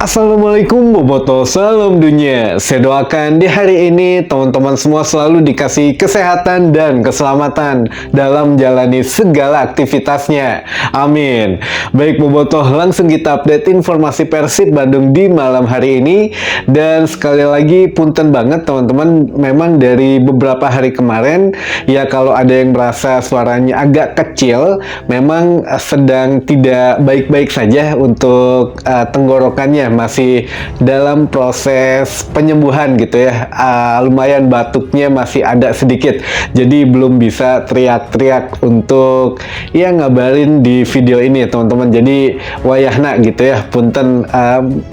Assalamualaikum Boboto, salam dunia. Saya doakan di hari ini teman-teman semua selalu dikasih kesehatan dan keselamatan dalam menjalani segala aktivitasnya. Amin. Baik Boboto, langsung kita update informasi Persib Bandung di malam hari ini. Dan sekali lagi punten banget teman-teman, memang dari beberapa hari kemarin ya kalau ada yang merasa suaranya agak kecil, memang sedang tidak baik-baik saja untuk tenggorokannya, masih dalam proses penyembuhan gitu ya. Lumayan batuknya masih ada sedikit, jadi belum bisa teriak-teriak untuk ya ngabarin di video ini teman-teman. Jadi wayahna gitu ya, punten,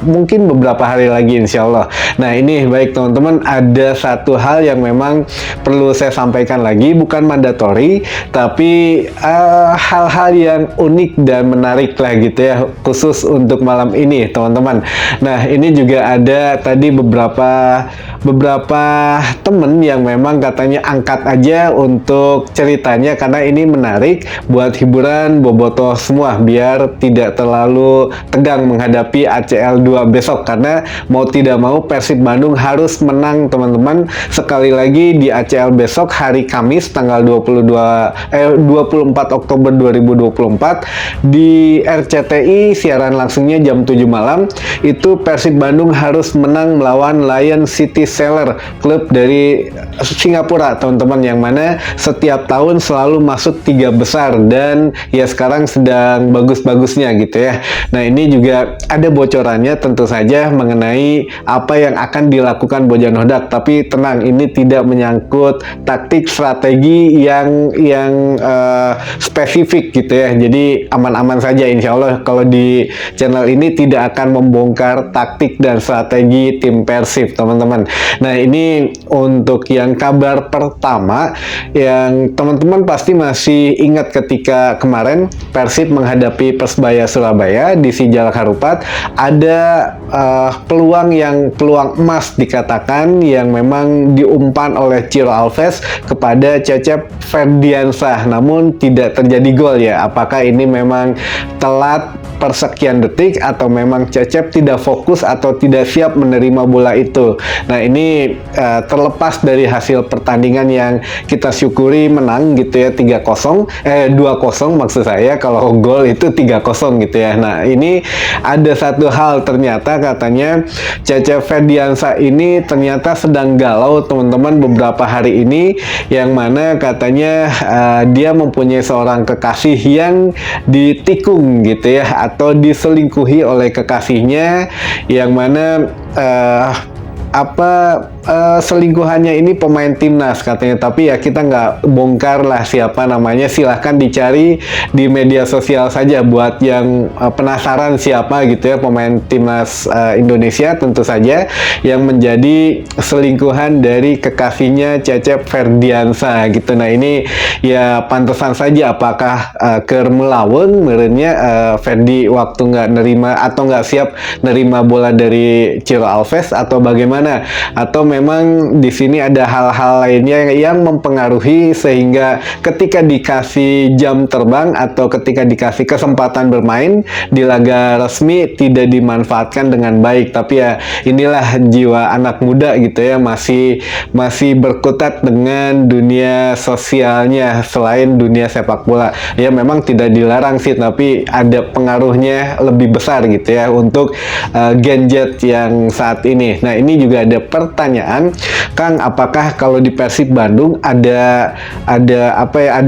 mungkin beberapa hari lagi insya Allah. Nah ini baik teman-teman, ada satu hal yang memang perlu saya sampaikan lagi, bukan mandatori tapi hal-hal yang unik dan menarik lah gitu ya, khusus untuk malam ini teman-teman. Nah ini juga ada tadi beberapa temen yang memang katanya angkat aja untuk ceritanya karena ini menarik buat hiburan Bobotoh semua, biar tidak terlalu tegang menghadapi ACL 2 besok, karena mau tidak mau Persib Bandung harus menang teman-teman. Sekali lagi di ACL besok hari Kamis tanggal 24 Oktober 2024 di RCTI, siaran langsungnya jam 7 malam. Itu Persib Bandung harus menang melawan Lion City Sailor, klub dari Singapura teman-teman, yang mana setiap tahun selalu masuk 3 besar dan ya sekarang sedang bagus-bagusnya gitu ya. Nah ini juga ada bocorannya tentu saja mengenai apa yang akan dilakukan Bojan Hodak, tapi tenang, ini tidak menyangkut taktik strategi yang spesifik gitu ya. Jadi aman-aman saja insya Allah, kalau di channel ini tidak akan membongkar taktik dan strategi tim Persib teman-teman. Nah ini untuk yang kabar pertama, yang teman-teman pasti masih ingat ketika kemarin Persib menghadapi Persebaya Surabaya di Sijalak Harupat, ada peluang emas dikatakan yang memang diumpan oleh Ciro Alves kepada Cecep Ferdiansah, namun tidak terjadi gol ya. Apakah ini memang telat persekian detik atau memang Cecep tidak fokus atau tidak siap menerima bola itu? Nah ini terlepas dari hasil pertandingan yang kita syukuri menang gitu ya, 2-0 maksud saya, kalau gol itu 3-0 gitu ya. Nah ini ada satu hal, ternyata katanya Cecep Ferdiansah ini ternyata sedang galau teman-teman beberapa hari ini, yang mana katanya dia mempunyai seorang kekasih yang ditikung gitu ya, atau diselingkuhi oleh kekasihnya, yang mana selingkuhannya ini pemain timnas katanya, tapi ya kita nggak bongkar lah siapa namanya, silahkan dicari di media sosial saja buat yang penasaran siapa gitu ya pemain timnas Indonesia tentu saja yang menjadi selingkuhan dari kekasihnya Cecep Ferdiansah gitu. Nah ini ya pantesan saja, apakah Kermelaweng merenya Ferdi waktu nggak nerima atau nggak siap nerima bola dari Ciro Alves atau bagaimana, atau memang di sini ada hal-hal lainnya yang mempengaruhi sehingga ketika dikasih jam terbang atau ketika dikasih kesempatan bermain di laga resmi tidak dimanfaatkan dengan baik. Tapi ya inilah jiwa anak muda gitu ya, masih berkutat dengan dunia sosialnya selain dunia sepak bola. Ya memang tidak dilarang sih, tapi ada pengaruhnya lebih besar gitu ya untuk gadget yang saat ini. Nah ini juga ada pertanyaan, Kang, apakah kalau di Persib Bandung ada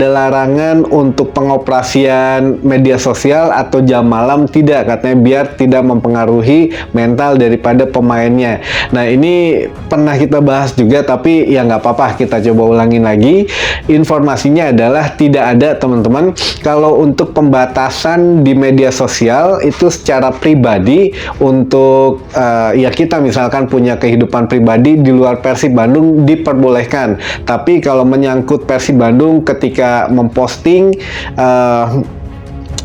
larangan untuk pengoperasian media sosial atau jam malam? Tidak, katanya biar tidak mempengaruhi mental daripada pemainnya. Nah ini pernah kita bahas juga, tapi ya nggak apa-apa, kita coba ulangin lagi. Informasinya adalah tidak ada teman-teman. Kalau untuk pembatasan di media sosial itu secara pribadi, untuk ya kita misalkan punya kehidupan pribadi di luar Persib Bandung diperbolehkan, tapi kalau menyangkut Persib Bandung ketika memposting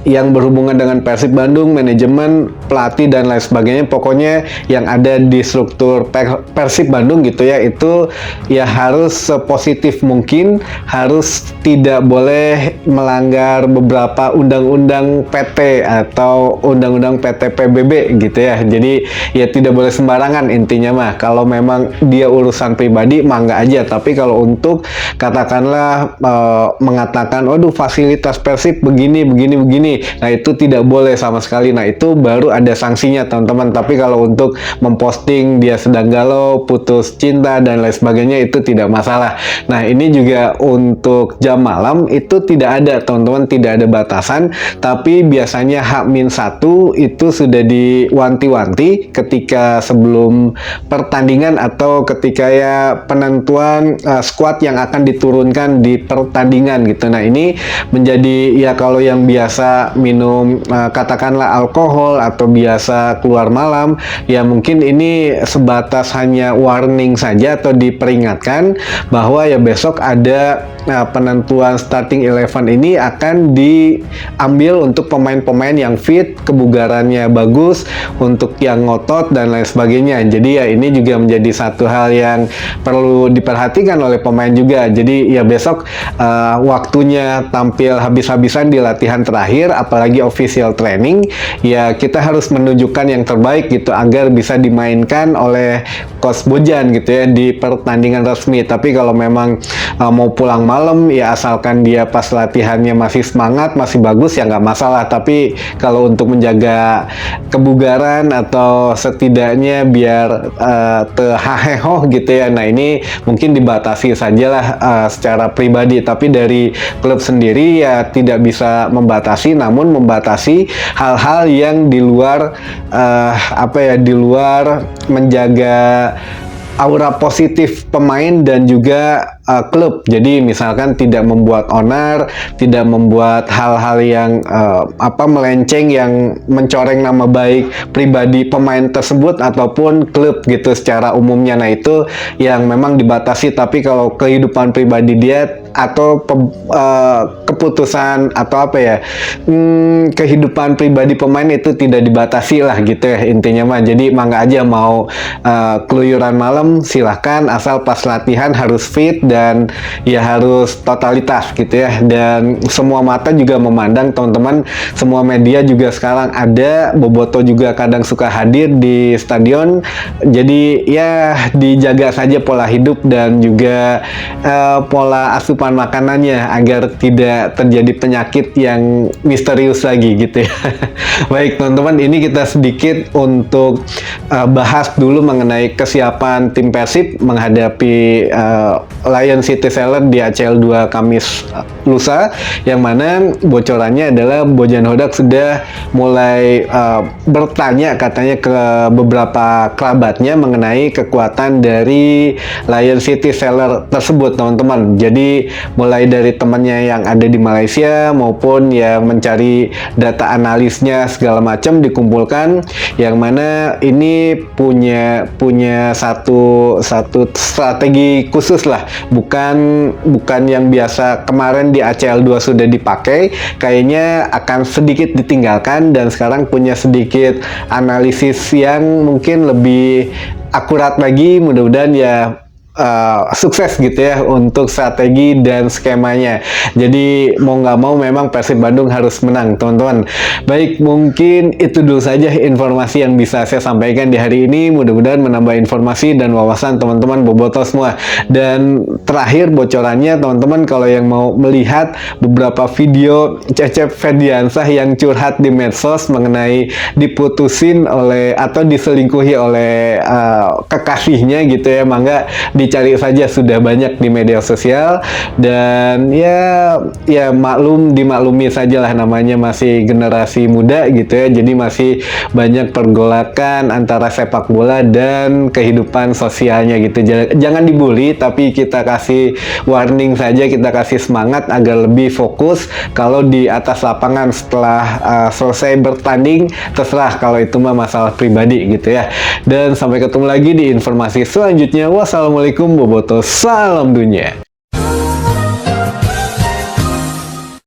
yang berhubungan dengan Persib Bandung, manajemen pelatih dan lain sebagainya, pokoknya yang ada di struktur Persib Bandung gitu ya, itu ya harus sepositif mungkin, harus tidak boleh melanggar beberapa undang-undang PT atau undang-undang PT PBB gitu ya. Jadi ya tidak boleh sembarangan intinya mah. Kalau memang dia urusan pribadi mangga aja, tapi kalau untuk katakanlah mengatakan waduh fasilitas Persib begini, nah itu tidak boleh sama sekali. Nah itu baru ada sanksinya teman-teman. Tapi kalau untuk memposting dia sedang galau, putus cinta dan lain sebagainya itu tidak masalah. Nah ini juga untuk jam malam itu tidak ada teman-teman, tidak ada batasan. Tapi biasanya H-1 itu sudah diwanti-wanti ketika sebelum pertandingan atau ketika ya penentuan squad yang akan diturunkan di pertandingan gitu. Nah ini menjadi ya kalau yang biasa minum katakanlah alkohol atau biasa keluar malam, ya mungkin ini sebatas hanya warning saja atau diperingatkan bahwa ya besok ada penentuan starting 11 ini akan diambil untuk pemain-pemain yang fit, kebugarannya bagus, untuk yang ngotot dan lain sebagainya. Jadi ya ini juga menjadi satu hal yang perlu diperhatikan oleh pemain juga. Jadi ya besok waktunya tampil habis-habisan di latihan terakhir, apalagi official training, ya kita harus menunjukkan yang terbaik gitu agar bisa dimainkan oleh Coach Bojan gitu ya di pertandingan resmi. Tapi kalau memang mau pulang malam ya asalkan dia pas latihannya masih semangat, masih bagus ya nggak masalah. Tapi kalau untuk menjaga kebugaran atau setidaknya biar tehaheho gitu ya, nah ini mungkin dibatasi sajalah secara pribadi. Tapi dari klub sendiri ya tidak bisa membatasi, namun membatasi hal-hal yang di luar di luar menjaga aura positif pemain dan juga klub. Jadi misalkan tidak membuat onar, tidak membuat hal-hal yang melenceng, yang mencoreng nama baik pribadi pemain tersebut ataupun klub gitu secara umumnya. Nah itu yang memang dibatasi. Tapi kalau kehidupan pribadi dia atau keputusan atau kehidupan pribadi pemain itu tidak dibatasi lah gitu ya intinya mah. Jadi mangga aja mau keluyuran malam silahkan, asal pas latihan harus fit dan ya harus totalitas gitu ya. Dan semua mata juga memandang teman-teman, semua media juga sekarang ada, Boboto juga kadang suka hadir di stadion. Jadi ya dijaga saja pola hidup dan juga pola asupan makanannya agar tidak terjadi penyakit yang misterius lagi gitu ya. Baik teman-teman, ini kita sedikit untuk bahas dulu mengenai kesiapan tim Persib menghadapi Lion City Seller di ACL 2 Kamis lusa, yang mana bocorannya adalah Bojan Hodak sudah mulai bertanya katanya ke beberapa kerabatnya mengenai kekuatan dari Lion City Seller tersebut teman-teman. Jadi mulai dari temannya yang ada di Malaysia maupun yang mencari data analisnya segala macam dikumpulkan, yang mana ini punya satu strategi khusus lah, bukan yang biasa kemarin di ACL 2 sudah dipakai, kayaknya akan sedikit ditinggalkan dan sekarang punya sedikit analisis yang mungkin lebih akurat lagi. Mudah-mudahan ya sukses gitu ya untuk strategi dan skemanya. Jadi mau nggak mau memang Persib Bandung harus menang teman-teman. Baik, mungkin itu dulu saja informasi yang bisa saya sampaikan di hari ini. Mudah-mudahan menambah informasi dan wawasan teman-teman Boboto semua. Dan terakhir bocorannya teman-teman, kalau yang mau melihat beberapa video Cecep Ferdiansah yang curhat di medsos mengenai diputusin oleh atau diselingkuhi oleh kekasihnya gitu ya, mangga dicari saja, sudah banyak di media sosial. Dan ya dimaklumi sajalah, namanya masih generasi muda gitu ya, jadi masih banyak pergolakan antara sepak bola dan kehidupan sosialnya gitu. Jangan dibully, tapi kita kasih warning saja, kita kasih semangat agar lebih fokus. Kalau di atas lapangan setelah selesai bertanding, terserah, kalau itu mah masalah pribadi gitu ya. Dan sampai ketemu lagi di informasi selanjutnya. Wassalamualaikum. Boboto, salam dunia.